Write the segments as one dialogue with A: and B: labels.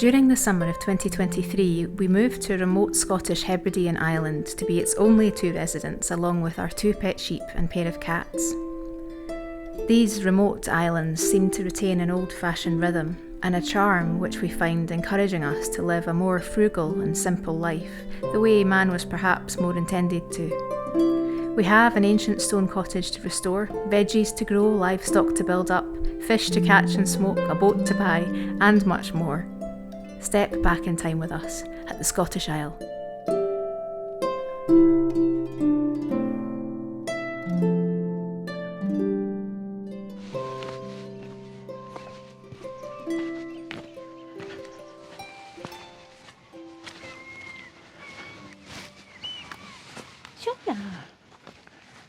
A: During the summer of 2023, we moved to a remote Scottish Hebridean island to be its only two residents, along with our two pet sheep and pair of cats. These remote islands seem to retain an old-fashioned rhythm and a charm which we find encouraging us to live a more frugal and simple life, the way man was perhaps more intended to. We have an ancient stone cottage to restore, veggies to grow, livestock to build up, fish to catch and smoke, a boat to buy, and much more. Step back in time with us at the Scottish Isle.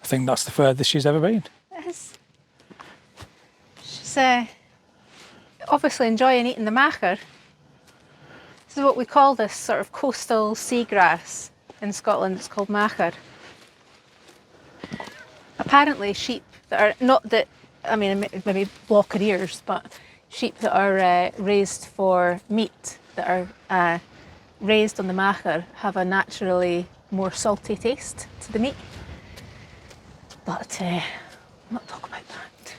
B: I think that's the furthest she's ever been.
A: It is. She's obviously enjoying eating the macher. This is what we call this sort of coastal seagrass in Scotland. It's called macher. Apparently sheep that are, not that, I mean maybe blocker ears, but sheep that are raised for meat, that are raised on the macher, have a naturally more salty taste to the meat. But I'm not talking about that.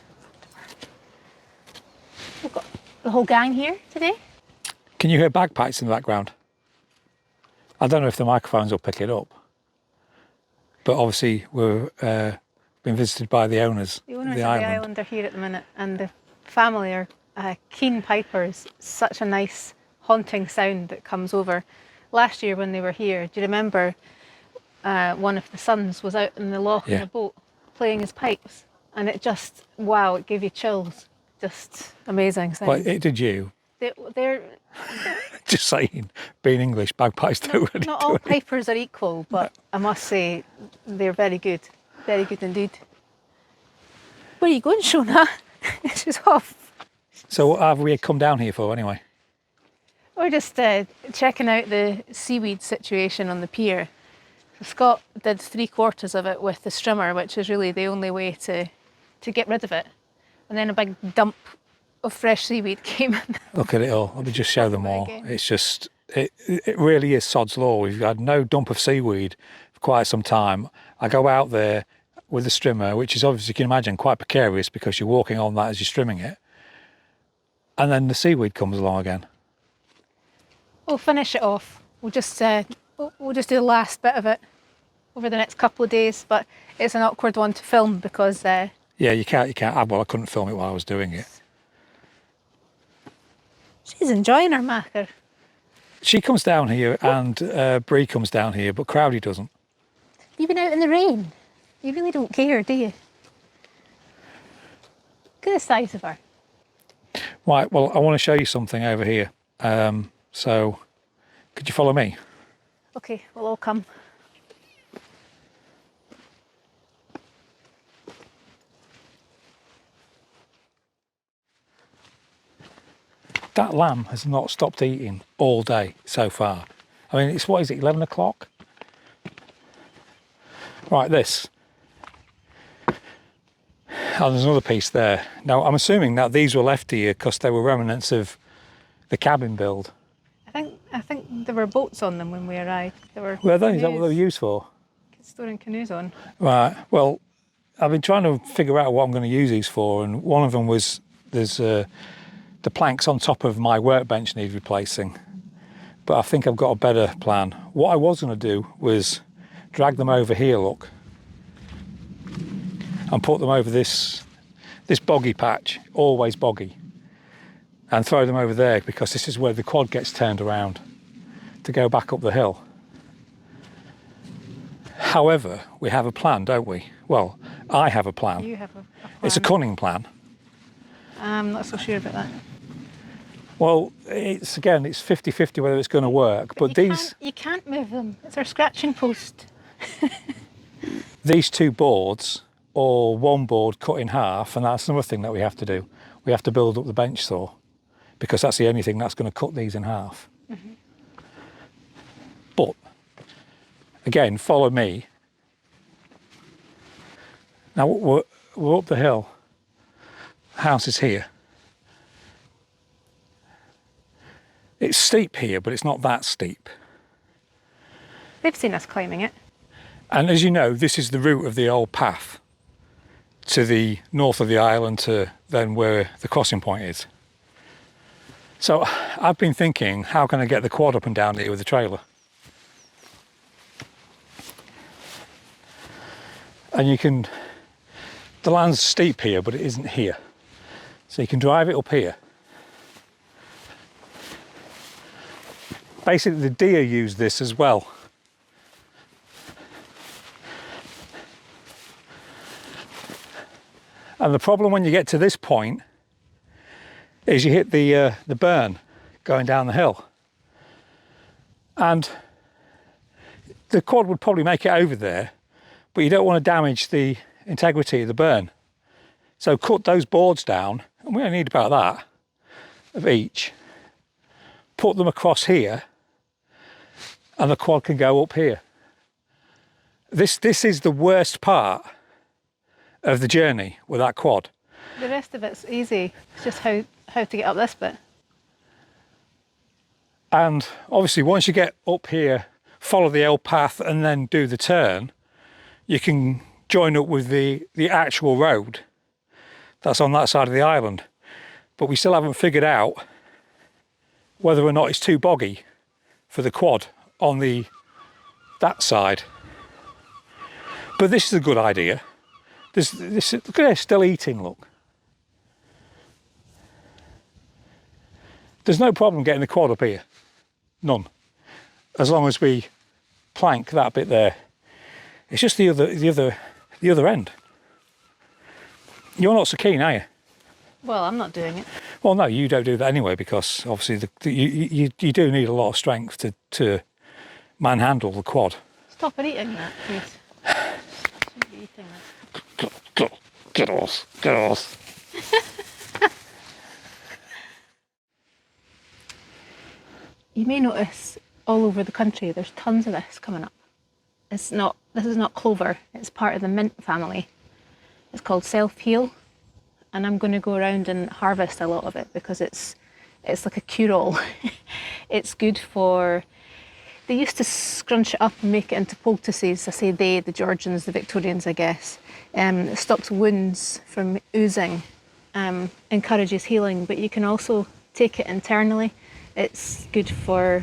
A: We've got the whole gang here today.
B: Can you hear bagpipes in the background? I don't know if the microphones will pick it up, but obviously we're being visited by the owners.
A: The owners of the island are here at the minute, and the family are keen pipers. Such a nice haunting sound that comes over. Last year when they were here, do you remember one of the sons was out in the loch in a boat playing his pipes, and it just, wow, it gave you chills. Just amazing sound.
B: Well, it did you.
A: They're
B: Just saying, being English, bagpipes don't really
A: not all pipers are equal, but I must say they're very good indeed. Where are you going, Shona? She's off.
B: So what have we come down here for anyway?
A: We're just checking out the seaweed situation on the pier. Scott did 3/4 of it with the strimmer, which is really the only way to get rid of it. And then a big dump of fresh seaweed came in.
B: Look at it all. Let me just show them all. It's just, it really is sod's law. We've had no dump of seaweed for quite some time. I go out there with the strimmer, which is obviously, you can imagine, quite precarious because you're walking on that as you're strimming it. And then the seaweed comes along again.
A: We'll finish it off. We'll just do the last bit of it over the next couple of days, but it's an awkward one to film because
B: yeah, you can't. Well, I couldn't film it while I was doing it.
A: She's enjoying her macher.
B: She comes down here and Bree comes down here, but Crowdy doesn't.
A: You've been out in the rain. You really don't care, do you? Look at the size of her.
B: Right, well, I want to show you something over here. So, could you follow me?
A: Okay, we'll all come.
B: That lamb has not stopped eating all day so far. I mean, it's, what is it, 11 o'clock? Right, this. Oh, there's another piece there. Now, I'm assuming that these were left here because they were remnants of the cabin build.
A: I think there were boats on them when we arrived.
B: Were they? Is that what they were used for?
A: Storing canoes on.
B: Right, well, I've been trying to figure out what I'm going to use these for, and one of them was, there's the planks on top of my workbench need replacing, but I think I've got a better plan. What I was going to do was drag them over here, look, and put them over this boggy patch, always boggy, and throw them over there because this is where the quad gets turned around to go back up the hill. However, we have a plan, don't we? Well, I have a plan.
A: You have a plan.
B: It's a cunning plan.
A: I'm not so sure about that.
B: Well, it's 50-50 whether it's going to work, but
A: you can't move them. It's our scratching post.
B: These two boards, or one board cut in half, and that's another thing that we have to do. We have to build up the bench saw because that's the only thing that's going to cut these in half. Mm-hmm. But again, follow me. Now we're up the hill. The house is here. It's steep here, but it's not that steep.
A: They've seen us climbing it.
B: And as you know, this is the route of the old path to the north of the island to then where the crossing point is. So I've been thinking, how can I get the quad up and down here with the trailer? And you can, the land's steep here, but it isn't here. So you can drive it up here. Basically, the deer use this as well. And the problem when you get to this point is you hit the burn going down the hill. And the quad would probably make it over there, but you don't want to damage the integrity of the burn. So cut those boards down, and we only need about that of each. Put them across here, and the quad can go up here. This is the worst part of the journey with that quad.
A: The rest of it's easy. It's just how to get up this bit.
B: And obviously once you get up here, follow the L path and then do the turn, you can join up with the actual road that's on that side of the island. But we still haven't figured out whether or not it's too boggy for the quad on that side. But this is a good idea. Look at it, still eating, look. There's no problem getting the quad up here. None. As long as we plank that bit there. It's just the other end. You're not so keen, are you?
A: Well, I'm not doing it.
B: Well, no, you don't do that anyway, because obviously you do need a lot of strength to manhandle the quad.
A: Stop eating that, please. Shouldn't be eating that.
B: Get off, get off.
A: You may notice all over the country there's tons of this coming up. This is not clover, it's part of the mint family. It's called self-heal, and I'm going to go around and harvest a lot of it because it's like a cure-all. It's good for, they used to scrunch it up and make it into poultices. I say they, the Georgians, the Victorians, I guess. It stops wounds from oozing, encourages healing, but you can also take it internally. It's good for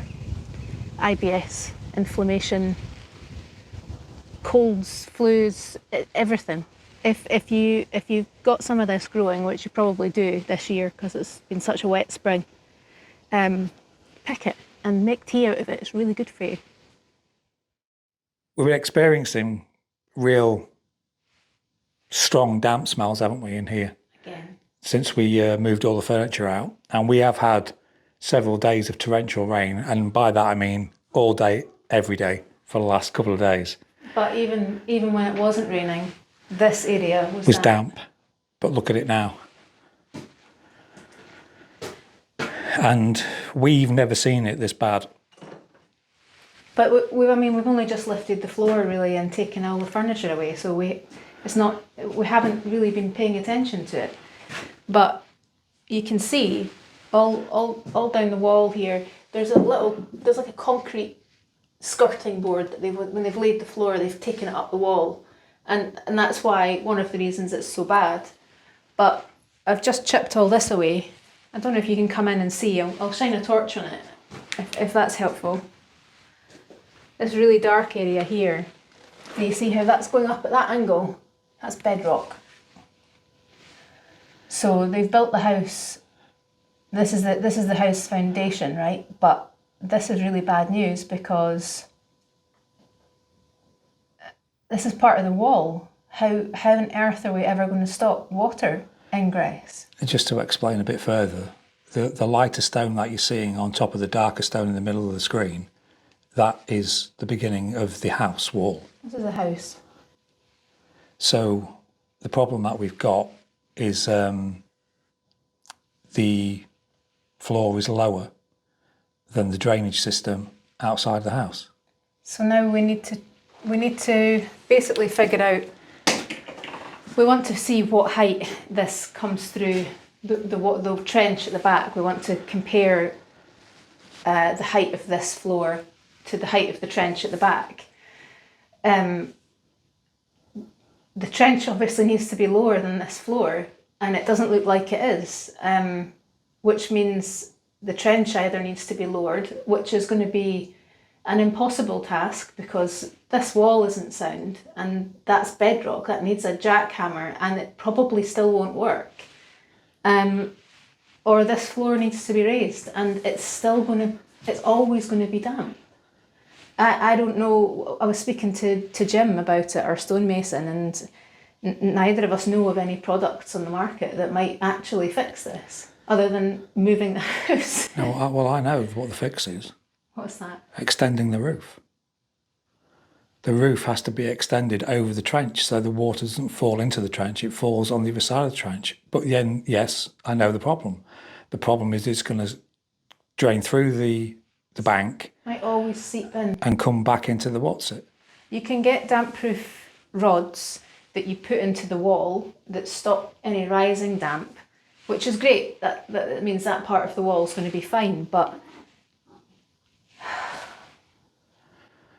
A: IBS, inflammation, colds, flus, everything. If you've got some of this growing, which you probably do this year because it's been such a wet spring, pick it and make tea out of it. It's really good for you.
B: We've been experiencing real strong damp smells, haven't we, in here?
A: Again.
B: Since we moved all the furniture out. And we have had several days of torrential rain. And by that I mean all day, every day for the last couple of days.
A: But even when it wasn't raining, this area was
B: damp. But look at it now. And we've never seen it this bad.
A: But we've only just lifted the floor really and taken all the furniture away, so we haven't really been paying attention to it. But you can see all down the wall here. There's like a concrete skirting board that when they've laid the floor, they've taken it up the wall, and that's why one of the reasons it's so bad. But I've just chipped all this away. I don't know if you can come in and see. I'll shine a torch on it if that's helpful. This really dark area here, and you see how that's going up at that angle? That's bedrock. So they've built the house. This is the house foundation, right? But this is really bad news because this is part of the wall. How on earth are we ever going to stop water ingress?
B: And just to explain a bit further, the lighter stone that you're seeing on top of the darker stone in the middle of the screen, that is the beginning of the house wall.
A: This is a house.
B: So the problem that we've got is the floor is lower than the drainage system outside the house.
A: So now we need to basically figure out, we want to see what height this comes through the trench at the back. We want to compare the height of this floor to the height of the trench at the back, the trench obviously needs to be lower than this floor, and it doesn't look like it is, which means the trench either needs to be lowered, which is going to be an impossible task because this wall isn't sound and that's bedrock, that needs a jackhammer, and it probably still won't work. Or this floor needs to be raised and it's always going to be damp. I don't know, I was speaking to Jim about it, our stonemason, and neither of us know of any products on the market that might actually fix this, other than moving the house.
B: No, well, I know what the fix is.
A: What's that?
B: Extending the roof. The roof has to be extended over the trench so the water doesn't fall into the trench, it falls on the other side of the trench. But then, yes, I know the problem. The problem is it's going to drain through the bank. Might always seep in. And come back into the what's-it.
A: You can get damp-proof rods that you put into the wall that stop any rising damp, which is great. That means that part of the wall is going to be fine, but...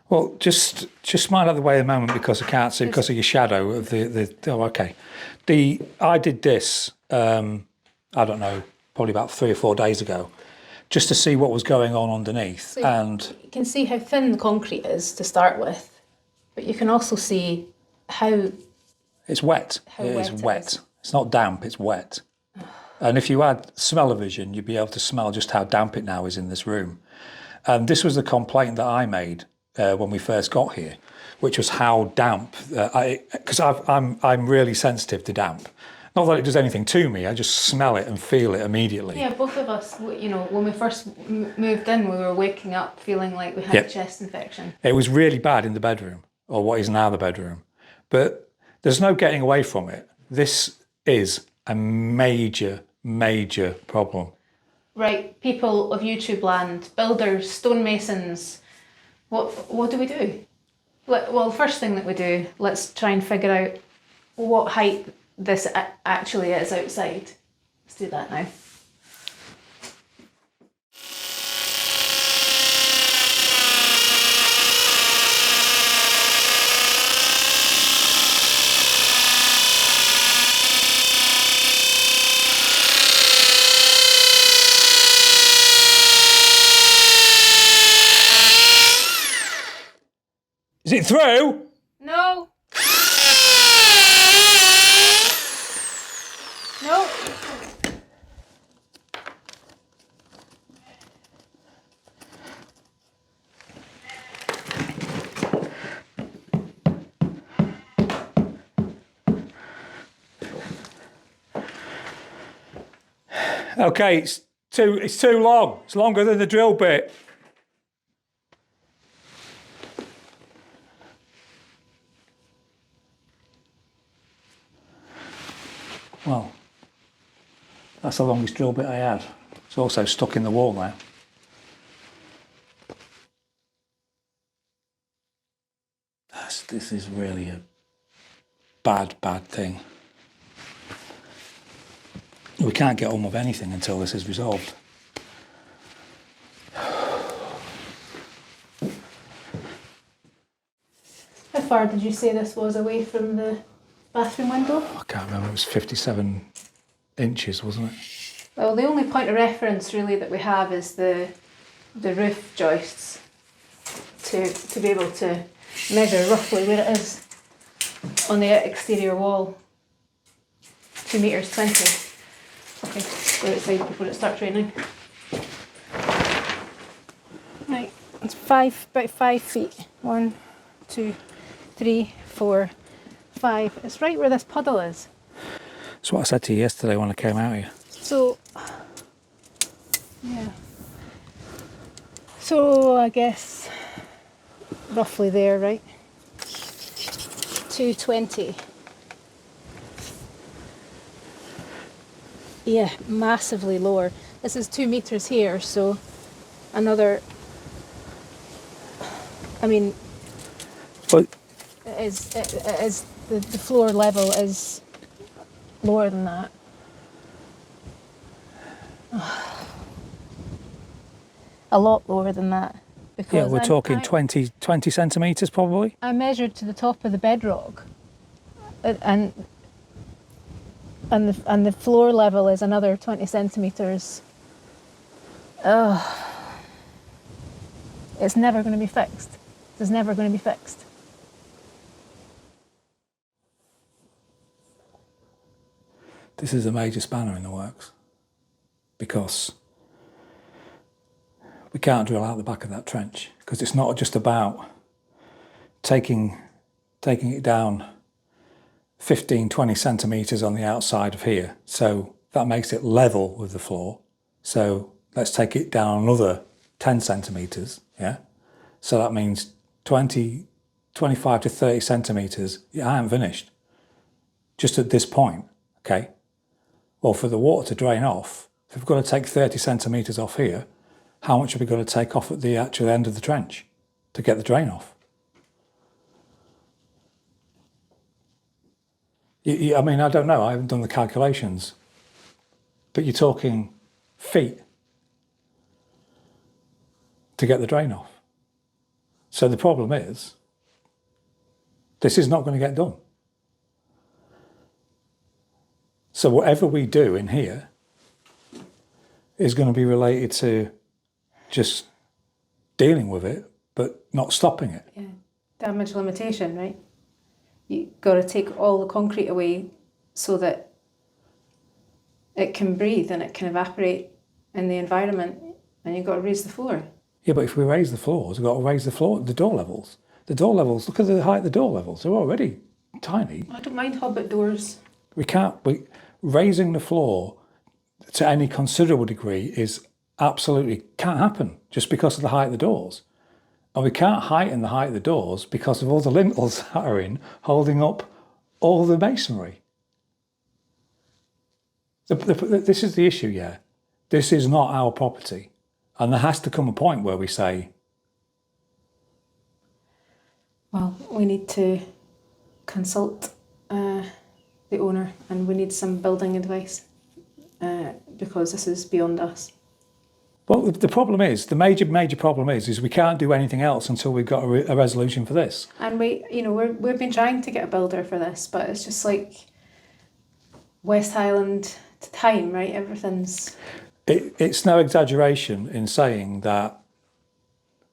B: Well, just smile out of the way a moment because I can't see because of your shadow of the oh, okay. I did this, I don't know, probably about 3 or 4 days ago, just to see what was going on underneath. So and
A: you can see how thin the concrete is to start with, but you can also see how...
B: It's wet. It is wet. It's not damp, it's wet. And if you had smell-o-vision, you'd be able to smell just how damp it now is in this room. And this was the complaint that I made when we first got here, which was how damp, because I'm really sensitive to damp. Not that it does anything to me, I just smell it and feel it immediately. Yeah, both of us, you know, when we first moved in, we were waking up feeling like we had a chest infection. It was really bad in the bedroom, or what is now the bedroom. But there's no getting away from it. This is a major, major problem. Right, people of YouTube land, builders, stonemasons, what do we do? Well, the first thing that we do, let's try and figure out what height this actually is outside. Let's do that now. Is it through?
A: No. No.
B: Okay, it's too long. It's longer than the drill bit. Well, that's the longest drill bit I had. It's also stuck in the wall now. This is really a bad thing. We can't get on with anything until this is resolved.
A: How far did you say this was away from the bathroom window?
B: I can't remember, it was 57 inches, wasn't it?
A: Well, the only point of reference really that we have is the roof joists to be able to measure roughly where it is on the exterior wall. 2 metres 20. Okay, go outside before it starts raining. Right, it's about 5 feet. 1, 2, 3, 4, 5. It's right where this puddle is.
B: That's what I said to you yesterday when I came out here.
A: So, yeah. So I guess roughly there, right? 220. Yeah, massively lower. This is 2 metres here, so another, I mean,
B: but
A: it is the floor level is lower than that. a lot lower than that. Because
B: Yeah, we're talking 20 centimetres probably.
A: I measured to the top of the bedrock, and the floor level is another 20 centimetres. It's never going to be fixed. It's never going to be fixed.
B: This is a major spanner in the works because we can't drill out the back of that trench, because it's not just about taking it down 15, 20 centimetres on the outside of here. So that makes it level with the floor. So let's take it down another 10 centimetres, yeah? So that means 20, 25 to 30 centimetres. Yeah, I haven't finished. Just at this point, okay? Well, for the water to drain off, if we've got to take 30 centimetres off here, how much have we got to take off at the actual end of the trench to get the drain off? I mean, I don't know, I haven't done the calculations, but you're talking feet to get the drain off. So the problem is, this is not going to get done. So whatever we do in here is going to be related to just dealing with it, but not stopping it.
A: Yeah, damage limitation, right? You've got to take all the concrete away so that it can breathe and it can evaporate in the environment, and you've got to raise the floor.
B: Yeah, but if we raise the floors, we've got to raise the door levels. The door levels, look at the height of the door levels, they're already tiny.
A: I don't mind hobbit doors.
B: Raising the floor to any considerable degree is absolutely can't happen just because of the height of the doors. And we can't heighten the height of the doors because of all the lintels that are in, holding up all the masonry. This is the issue, yeah. This is not our property. And there has to come a point where we say,
A: well, we need to consult the owner, and we need some building advice because this is beyond us.
B: well, the problem is, the major problem is we can't do anything else until we've got a resolution for this.
A: And we've been trying to get a builder for this, but it's just like West Highland to time, right? Everything's...
B: It's no exaggeration in saying that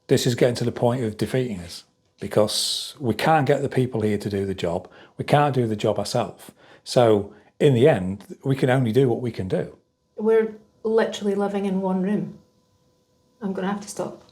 B: this is getting to the point of defeating us, because we can't get the people here to do the job. We can't do the job ourselves. So in the end, we can only do what we can do. We're
A: literally living in one room. I'm going to have to stop.